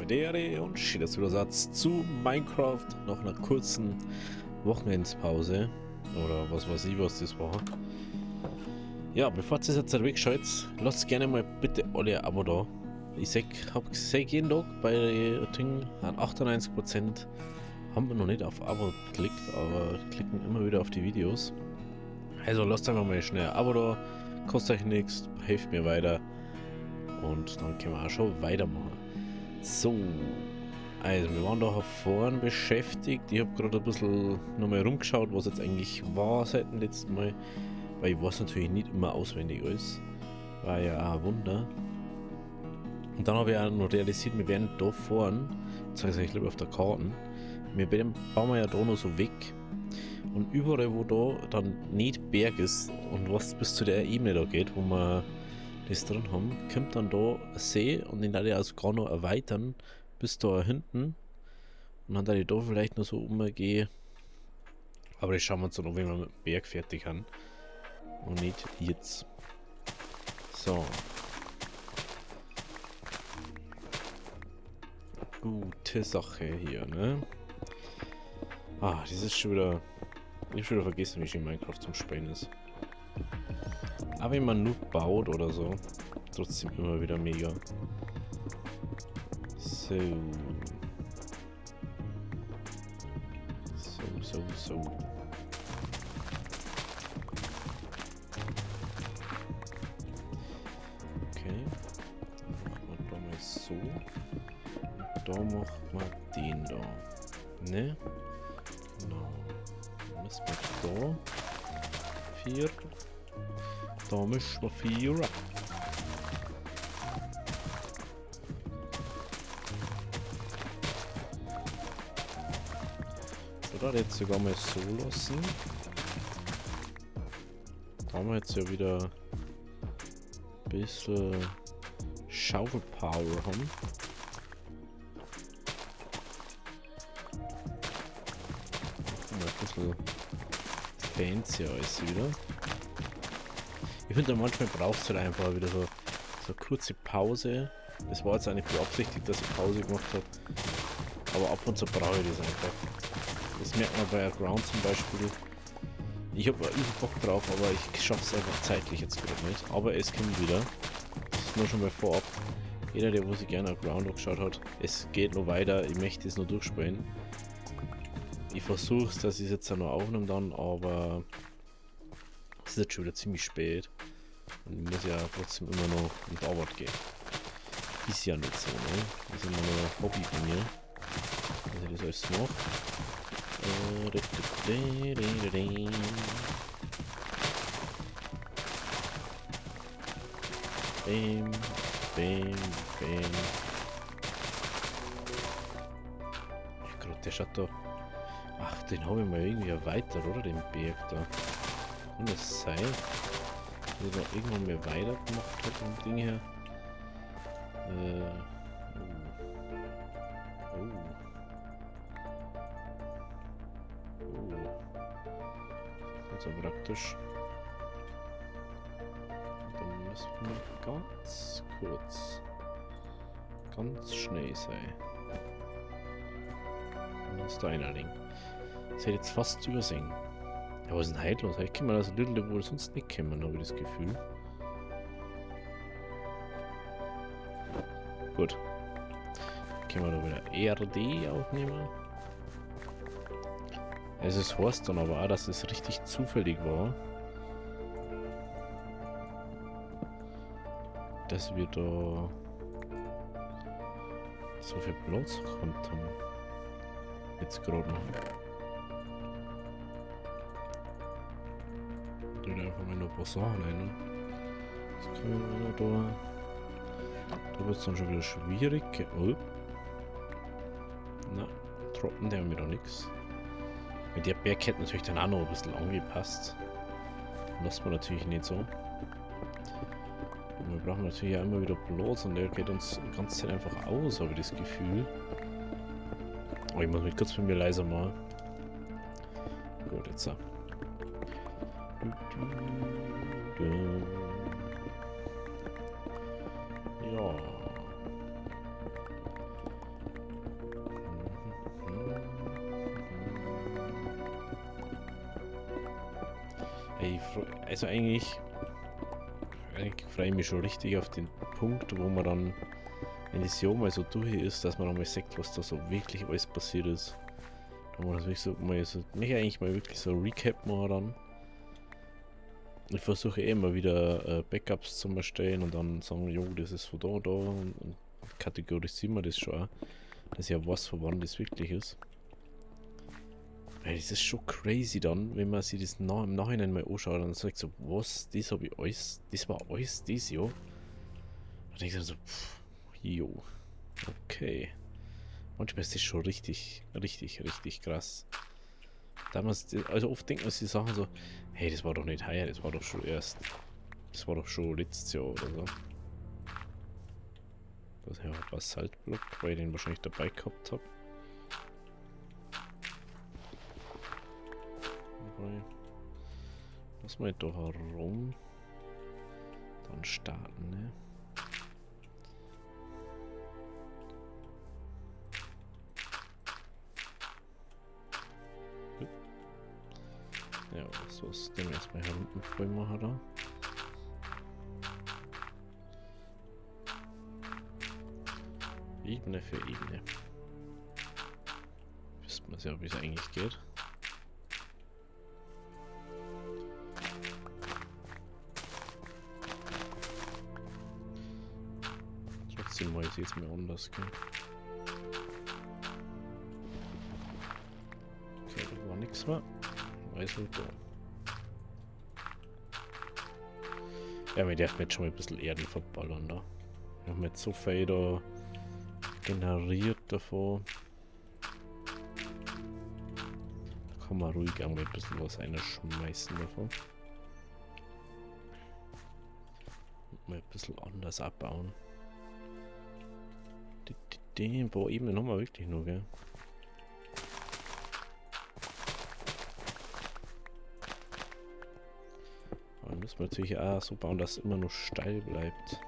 Moidere und schön, dass du da seid zu Minecraft nach einer kurzen Wochenendspause oder was weiß ich, was das war. Ja, bevor ihr jetzt wegschaut, lasst gerne mal bitte alle ein Abo da. Ich hab gesehen jeden Tag bei Dingen an 98% haben wir noch nicht auf Abo geklickt, aber klicken immer wieder auf die Videos. Also lasst einfach mal schnell ein Abo da, kostet euch nichts, hilft mir weiter und dann können wir auch schon weitermachen. So, also wir waren da vorhin beschäftigt. Ich habe gerade ein bisschen nochmal rumgeschaut, was jetzt eigentlich war seit dem letzten Mal, weil ich weiß natürlich nicht immer auswendig alles. War ja auch ein Wunder. Und dann habe ich auch noch realisiert, wir werden da vorhin, jetzt sage ich lieber auf der Karte, bauen wir ja da noch so weg. Und überall, wo da dann nicht Berg ist und was bis zu der Ebene da geht, wo wir das drin haben, kommt dann da ein See und den werde ich also gar noch erweitern bis da hinten und dann werde ich da vielleicht noch so umgehen, aber das schauen wir uns dann an, wenn wir mit dem Berg fertig haben und nicht jetzt. So, gute Sache hier, ne? Ah, das ist schon wieder, ich habe schon wieder vergessen, wie schön Minecraft zum Spielen ist. Aber wenn man nur baut oder so, trotzdem immer wieder mega. So. So. Okay. Machen wir da mal so. Und da machen wir den da. Ne? Genau. Dann müssen wir da 4. Da müssen wir 4. Oder jetzt sogar mal so lassen. Da haben wir jetzt ja wieder ein bisschen Schaufelpower haben. Ein bisschen fancy alles wieder. Ich finde, manchmal braucht es halt einfach wieder so eine kurze Pause. Das war jetzt auch nicht beabsichtigt, dass ich Pause gemacht habe. Aber ab und zu brauche ich das einfach. Das merkt man bei Ground zum Beispiel. Ich habe übel Bock drauf, aber ich schaffe es einfach zeitlich jetzt gerade nicht. Aber es kommt wieder. Das ist nur schon mal vorab. Jeder, der wo sich gerne Ground angeschaut hat, es geht noch weiter. Ich möchte es nur durchspielen. Ich versuche es, dass ich es jetzt auch noch aufnehme dann, aber es ist jetzt schon wieder ziemlich spät. Und ich muss ja trotzdem immer noch in die Arbeit gehen. Ist ja nicht so, ne? Das ist immer nur ein Hobby von mir, dass ich das alles mache. Bam, bam, bam. Gott, der schaut da. Ach, den habe ich mal irgendwie erweitert, oder? Den Berg da. Kann das sein? Dass ich da irgendwann mehr weiter gemacht hat vom Ding her. So praktisch. Dann müssen wir ganz kurz, ganz schnell sein. Und uns da einlegen. Das hätte jetzt fast übersehen. Ja, was ist denn heute los? Ich kann man das Little, wo sonst nicht kommen, habe ich das Gefühl. Gut. Können wir da wieder RD aufnehmen. Es heißt dann aber auch, dass es richtig zufällig war, dass wir da so viel Platz gehabt haben. Jetzt gerade noch. Da einfach mal noch ein paar Sachen rein. Das können wir da. Da wird es dann schon wieder schwierig. Oh. Na, droppen der mir da nichts. Der Berg hätte natürlich dann auch noch ein bisschen angepasst. Das war natürlich nicht so. Und wir brauchen natürlich auch immer wieder Platz und der geht uns die ganze Zeit einfach aus, habe ich das Gefühl. Oh, ich muss mich kurz bei mir leiser machen. Gut, jetzt so. Ja. Hey, also eigentlich freue ich mich schon richtig auf den Punkt, wo man dann, wenn das Jahr mal so durch ist, dass man dann mal sagt, was da so wirklich alles passiert ist. Da muss man wirklich so mich eigentlich mal wirklich so Recap machen dann. Ich versuche eh immer wieder Backups zu erstellen und dann sagen, jo, das ist von da und da und kategorisieren wir das schon auch, dass ja was von wann das wirklich ist. Weil das ist schon crazy dann, wenn man sich das im Nachhinein mal anschaut und sagt so, was, das habe ich alles, das war alles dieses Jahr. Da denke ich so, pff, jo, okay. Manchmal ist das schon richtig krass. Damals, also oft denkt man sich Sachen so, hey, das war doch nicht heuer, das war doch schon letztes Jahr oder so. Das ist ja ein Basaltblock, weil ich den wahrscheinlich dabei gehabt habe. Lass mal da herum. Dann starten, ne? Ja, so das Ding erstmal hier unten voll machen da. Ebene für Ebene. Wisst man ja, wie es eigentlich geht. Trotzdem mal jetzt mir anders gehen. Okay, da war nichts mehr. Also da. Ja, wir dürfen jetzt schon mal ein bisschen Erden verballern da. Wir haben jetzt so viel da generiert davon. Da kann man ruhig einmal ein bisschen was einschmeißen davon. Und mal ein bisschen anders abbauen. Den boah, Ebene haben wir wirklich nur, gell? Aber müssen wir natürlich auch so bauen, dass es immer nur steil bleibt.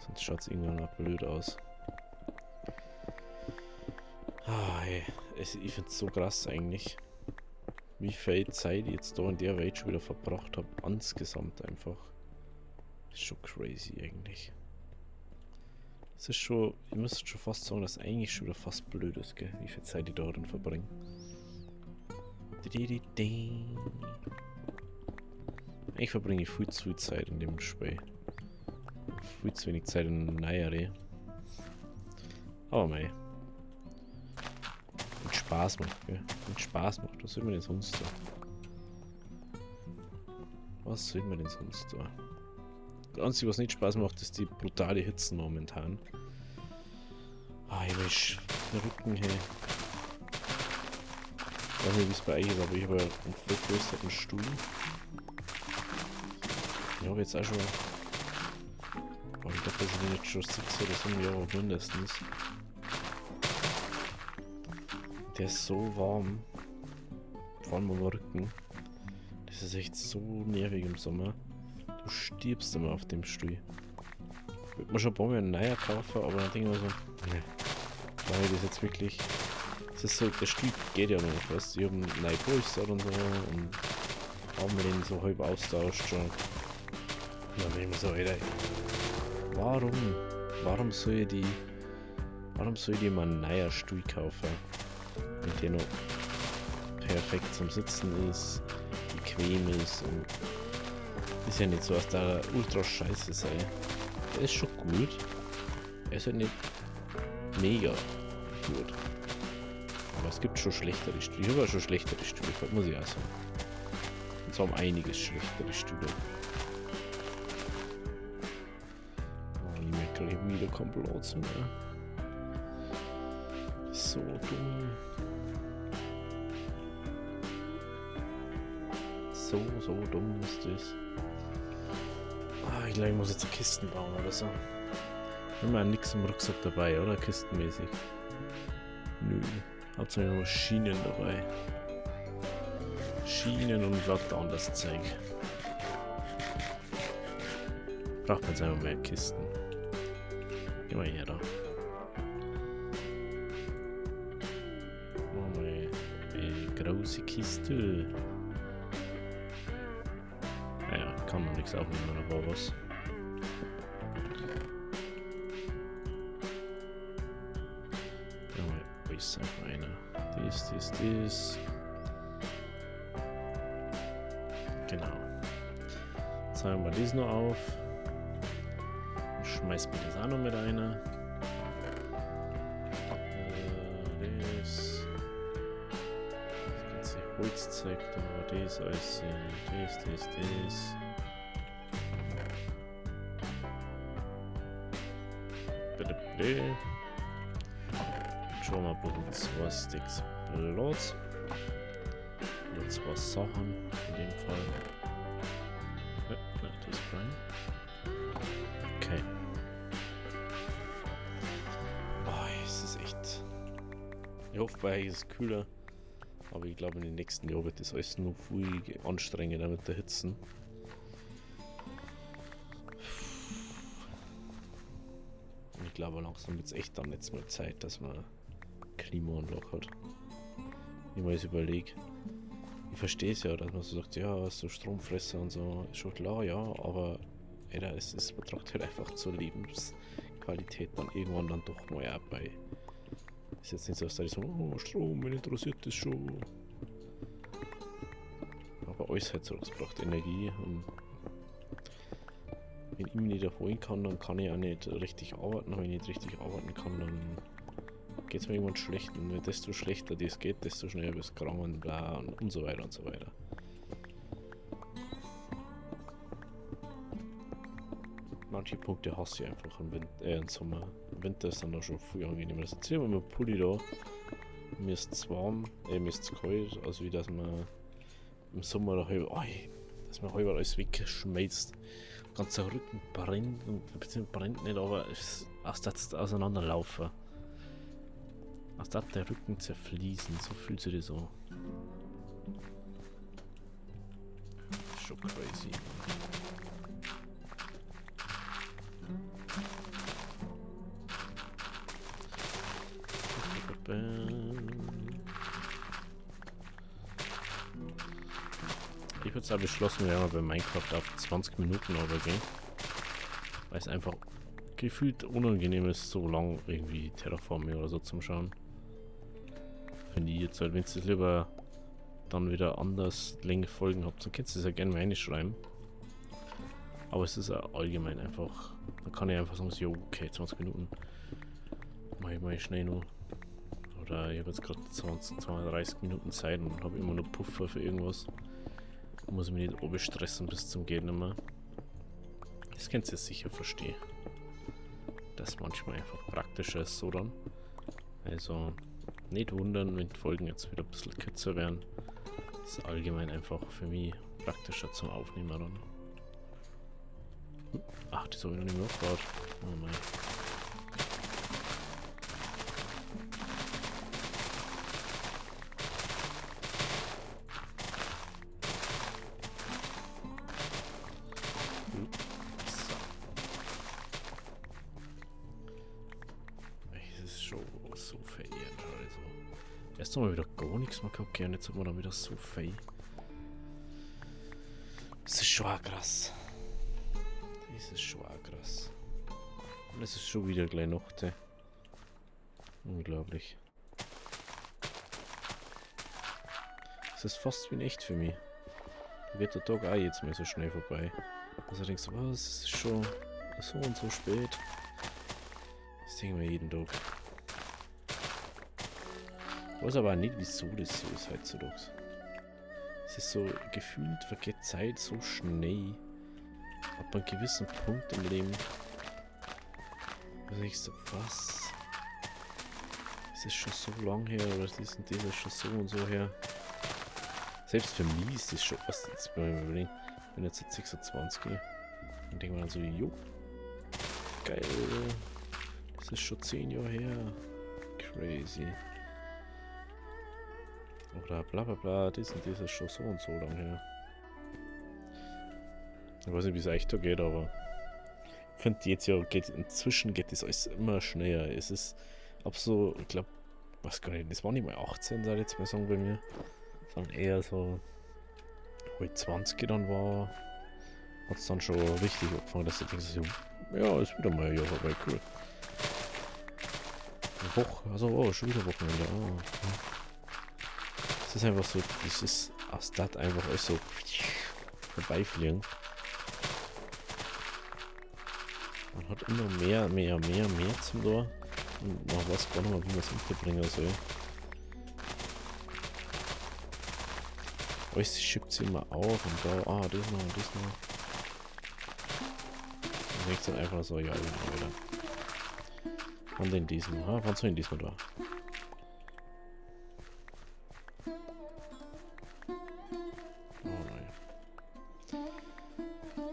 Sonst schaut es irgendwann mal blöd aus. Ah, hey. Ich finde es so krass eigentlich. Wie viel Zeit ich jetzt da in der Welt schon wieder verbracht habe. Insgesamt einfach. Das ist schon crazy eigentlich. Das ist schon, ich müsste schon fast sagen, dass eigentlich schon wieder fast blöd ist, gell? Wie viel Zeit ich da drin verbringe. Eigentlich verbringe ich viel zu viel Zeit in dem Spiel. Viel zu wenig Zeit in Nayare. Aber mei. Wenn Spaß macht, gell? Wenn Spaß macht, was soll man denn sonst tun? Was soll man denn sonst tun? Das Einzige, was nicht Spaß macht, ist die brutale Hitze momentan. Ah, ich weiß, der Rücken, hey. Ich weiß nicht, wie es bei euch ist, aber ich habe einen vollgrößeren Stuhl. Ich habe jetzt auch schon. Aber ich glaube, das sind jetzt schon 6 oder 7 Jahre mindestens. Der ist so warm. Vor allem am Rücken. Das ist echt so nervig im Sommer. Du stirbst immer auf dem Stuhl. Ich würde mir schon ein paar Mal einen neuer kaufen, aber dann denke ich mir so, ne, weil das jetzt wirklich. Das ist so, der Stuhl geht ja noch, weißt du, ich habe einen neuen Polster und so und haben wir den so halb austauscht schon. Und dann denke ich mir so, Alter, warum soll ich mir einen neuen Stuhl kaufen, wenn der noch perfekt zum Sitzen ist, bequem ist und ist ja nicht so, dass der ultra scheiße sei. Der ist schon gut. Er ist halt nicht mega gut. Aber es gibt schon schlechtere Stühle. Ich habe ja schon schlechtere Stühle gehabt, muss ich auch sagen. Und zwar um einiges schlechtere Stühle. Oh, ich merke, ich habe wieder keinen Platz mehr. So dumm. So dumm ist das. Ah, ich glaube, ich muss jetzt Kisten bauen oder so. Wir haben ja nichts im Rucksack dabei, oder? Kistenmäßig. Nö. Hauptsächlich nur Schienen dabei. Schienen und lauter anderes Zeug. Braucht man jetzt einfach mehr Kisten. Geh mal her da. Machen wir eine große Kiste. fix aufnehmen, aber was. Wo ist einfach einer? Dies. Genau. Jetzt haben wir das noch auf. Schmeißt mir das auch noch mit rein. Das ganze Holzzeug da, das alles, das. Bitte. Schauen wir mal, 2 Sticks Blut. Oder 2 Sachen in dem Fall. Ja, das ist rein. Okay. Oh, es ist echt. Ich hoffe, bei euch ist es kühler. Aber ich glaube, in den nächsten Jahren wird das alles noch viel anstrengender mit der Hitzen. Und ich glaube, langsam wird es echt dann jetzt mal Zeit, dass man Klimaanlage hat. Ich mir jetzt überlege. Ich verstehe es ja, dass man so sagt, ja, so Stromfresser und so, ist schon klar, ja, aber Alter, es betrachtet halt einfach zur Lebensqualität dann irgendwann dann doch mal auch bei. Ist jetzt nicht so, dass da so, oh, Strom, mich interessiert das schon. Aber alles halt so, es braucht Energie und wenn ich mich nicht erholen kann, dann kann ich auch nicht richtig arbeiten. Wenn ich nicht richtig arbeiten kann, dann geht es mir irgendwann schlecht. Und desto schlechter das geht, desto schneller wirst du krank und bla und so weiter und so weiter. Manche Punkte hasse ich einfach im Sommer. Im Winter ist dann auch schon viel angenehmer. Das erzählen wir mit dem Pulli da. Mir ist es warm, mir ist es kalt, also wie dass man im Sommer da halb, dass man halb alles wegschmelzt. Der ganze Rücken brennt, beziehungsweise brennt nicht, aber es ist auseinanderlaufen. Als das der Rücken zerfließen, so fühlt sich das an. Schon crazy. Ich würde sagen, beschlossen, wir werden bei Minecraft auf 20 Minuten runtergehen. Weil es einfach gefühlt unangenehm ist, so lang irgendwie Terraforming oder so zum Schauen. Finde ich jetzt halt, wenn ihr es lieber dann wieder anders Länge Folgen habt, dann könnt ihr es ja gerne mal reinschreiben. Aber es ist ja allgemein einfach, dann kann ich einfach sagen, so, okay, 20 Minuten. Mach ich mal schnell noch. Oder ich habe jetzt gerade 30 Minuten Zeit und habe immer noch Puffer für irgendwas. Muss ich mich nicht oberstressen bis zum Gehen nimmer. Das könnt ihr sicher verstehen. Das ist manchmal einfach praktischer ist so dann. Also nicht wundern, wenn die Folgen jetzt wieder ein bisschen kürzer werden. Das ist allgemein einfach für mich praktischer zum Aufnehmen dann. Ach, das habe ich noch nicht mehr aufgebaut. Oh mein. So verehrt, also. Erst einmal wieder gar nichts mehr gehabt, und jetzt hat man dann wieder so viel. Das ist schon auch krass. Das ist schon auch krass. Und es ist schon wieder gleich Nacht. Unglaublich. Es ist fast wie in echt für mich. Da wird der Tag auch jetzt mal so schnell vorbei. Also denkst du, was, es ist schon so und so spät. Das denken wir jeden Tag. Ich weiß aber auch nicht, wieso das so ist heutzutage. Es ist so, gefühlt vergeht Zeit so schnell. Ab einem gewissen Punkt im Leben. Also ich so, was? Es ist schon so lang her, oder das und das ist schon so und so her. Selbst für mich ist das schon, was jetzt bei mir überlegen. Ich bin jetzt 26 und denke mir dann so, jo, geil. Das ist schon 10 Jahre her. Crazy. Oder bla bla bla, das und das ist schon so und so lang her. Ich weiß nicht, wie es euch da geht, aber ich finde jetzt ja, inzwischen geht das alles immer schneller. Es ist ab so, ich glaube, was gar nicht, das war nicht mal 18, soll ich jetzt mal sagen bei mir. Sondern eher so, halt 20 dann war. hat es dann schon richtig angefangen, dass du denkst, so, ja, ist wieder mal ja, aber cool. Woche, also oh, schon wieder Wochenende. Oh, okay. Es ist einfach so, das ist aus das einfach alles so vorbeifliegen. Man hat immer mehr zum Tor. Und man weiß gar nicht mehr, wie man es unterbringen soll. Alles schiebt sich immer auf und da, das noch und das noch. Und denkt dann einfach so, ja, wieder. Und in diesem, wann soll in diesem da? Oh nein.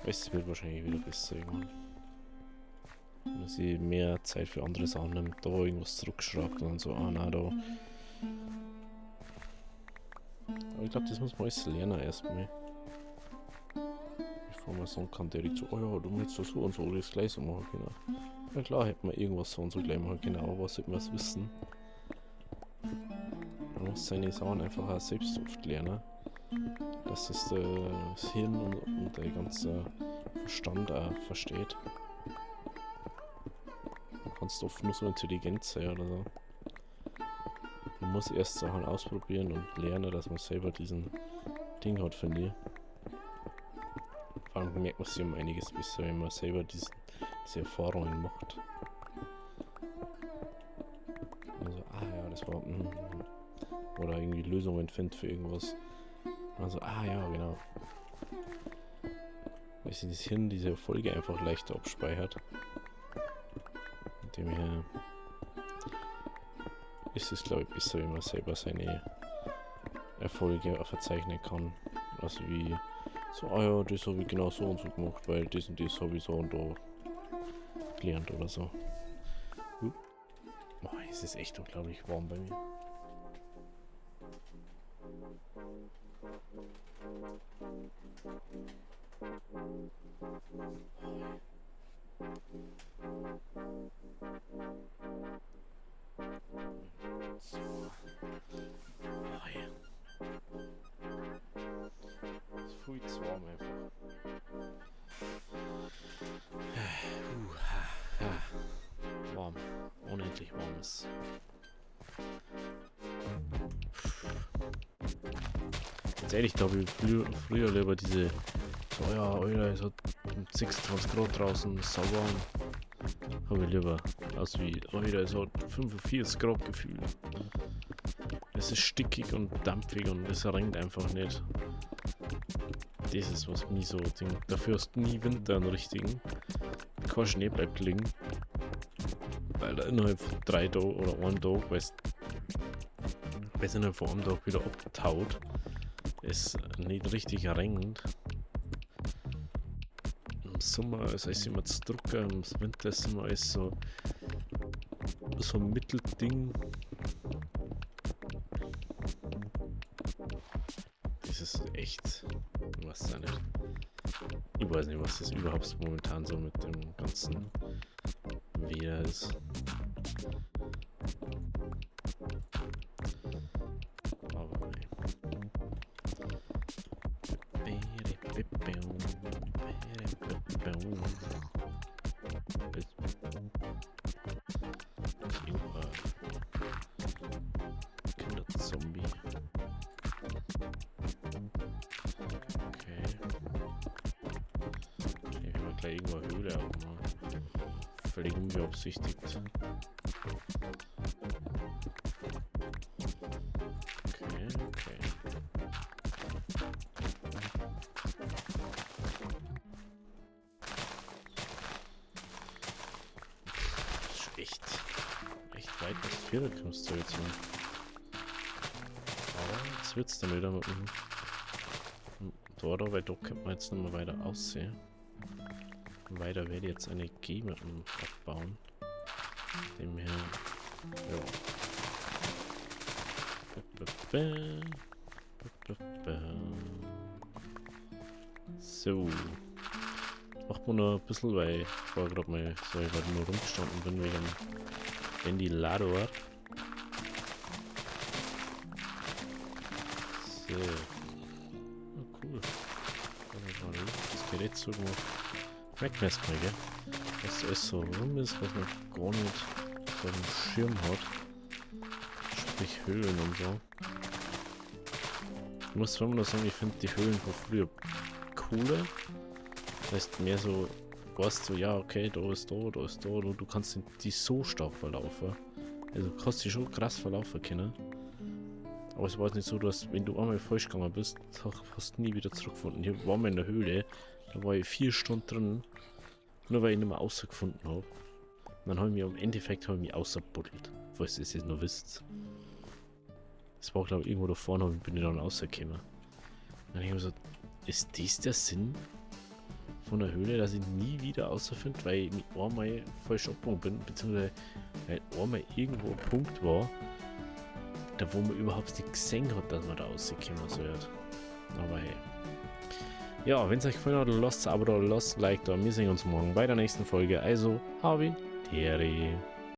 Es wird wahrscheinlich wieder besser irgendwann. Wenn sie mehr Zeit für andere Sachen nimmt, da irgendwas zurückschraubt und dann so, na da. Aber ich glaube, das muss man alles lernen erstmal. Bevor man sagen kann, direkt so, oh ja, du willst das so und so, das gleich so machen können. Ja klar, hätte man irgendwas so und so gleich machen können, aber was sollte man es wissen? Man muss seine Sachen einfach auch selbst oft lernen. Dass es das Hirn und der ganze Verstand auch versteht. Man kann es oft nur so intelligent sein oder so. Man muss erst Sachen ausprobieren und lernen, dass man selber diesen Ding hat, finde ich. Vor allem merkt man sich um einiges besser, wenn man selber diese Erfahrungen macht. Also, ja, das war... oder irgendwie Lösungen findet für irgendwas. Also, ja, genau. Weil sich das Hirn diese Erfolge einfach leichter abspeichert. Mit dem her ist es, glaube ich, besser, wenn man selber seine Erfolge auch verzeichnen kann. Also wie so, ja, das habe ich genau so und so gemacht, weil das und das habe ich so und da gelernt oder so. Es ist echt unglaublich warm bei mir. So. Ja. Es ist viel zu warm einfach. Warm. Unendlich warmes. Ganz ehrlich, glaube ich, früher lieber diese so, ja, Alter, es hat 26 Grad draußen, sauwarm. Habe ich lieber. Als wie, Alter, es hat 45 Grad gefühlt. Es ist stickig und dampfig und es regnet einfach nicht. Das ist, was mich so denkt. Dafür hast du nie Winter einen richtigen. Kein Schnee bleibt liegen. Weil er innerhalb von 3 Tagen oder einem Tag, weil es innerhalb von einem Tag wieder abtaut, es nicht richtig regnet. Im Sommer ist alles immer zu drucken, im Winter ist immer alles so ein Mittelding. Das ist echt, ich weiß nicht. Ich weiß nicht, was das überhaupt momentan so mit dem ganzen Wetter ist. Aber nein. Kinderzombie. Okay. Ich habe gleich irgendwo eine Höhle aufgemacht. Völlig unbeabsichtigt. Okay. Das ist echt weit, was Vierer kommst du jetzt mal. Aber jetzt wird's dann wieder mit dem Tor, weil da könnte man jetzt nicht mehr weiter aussehen. Weiter werde ich jetzt eine G mit dem abbauen. Dem her. Ja. So. Macht man noch ein bisschen, weil ich vorher gerade mal so weit nur rumgestanden bin wegen Ventilator. So. Oh, cool. Das Gerät. nicht so gemacht. Merkt man erstmal, gell? Was da alles so rum ist, was man gar nicht so auf dem Schirm hat. Sprich Höhlen und so. Ich muss zwar immer noch sagen, ich finde die Höhlen von früher cooler. Das heißt mehr so, weißt du, ja okay, da ist da, da ist da, du kannst die so stark verlaufen. Also du kannst die schon krass verlaufen können. Aber es war nicht so, dass wenn du einmal falsch gegangen bist, hast du nie wieder zurückgefunden. Hier waren wir in der Höhle, da war ich 4 Stunden drin, nur weil ich nicht mehr rausgefunden habe. Dann habe ich mich im Endeffekt ausgebuddelt, falls ihr es jetzt noch wisst. Das war glaube ich irgendwo da vorne und bin ich dann rausgekommen. Dann habe ich mir so, ist das der Sinn von der Höhle, dass ich nie wieder rausfinde, weil ich mich einmal falsch abgebogen bin, beziehungsweise weil einmal irgendwo ein Punkt war, da wo man überhaupt nicht gesehen hat, dass man da rausgekommen wird. Aber hey. Ja, wenn es euch gefallen hat, lasst ein Abo da, lasst ein Like da. Wir sehen uns morgen bei der nächsten Folge. Also, Harvey, Terry.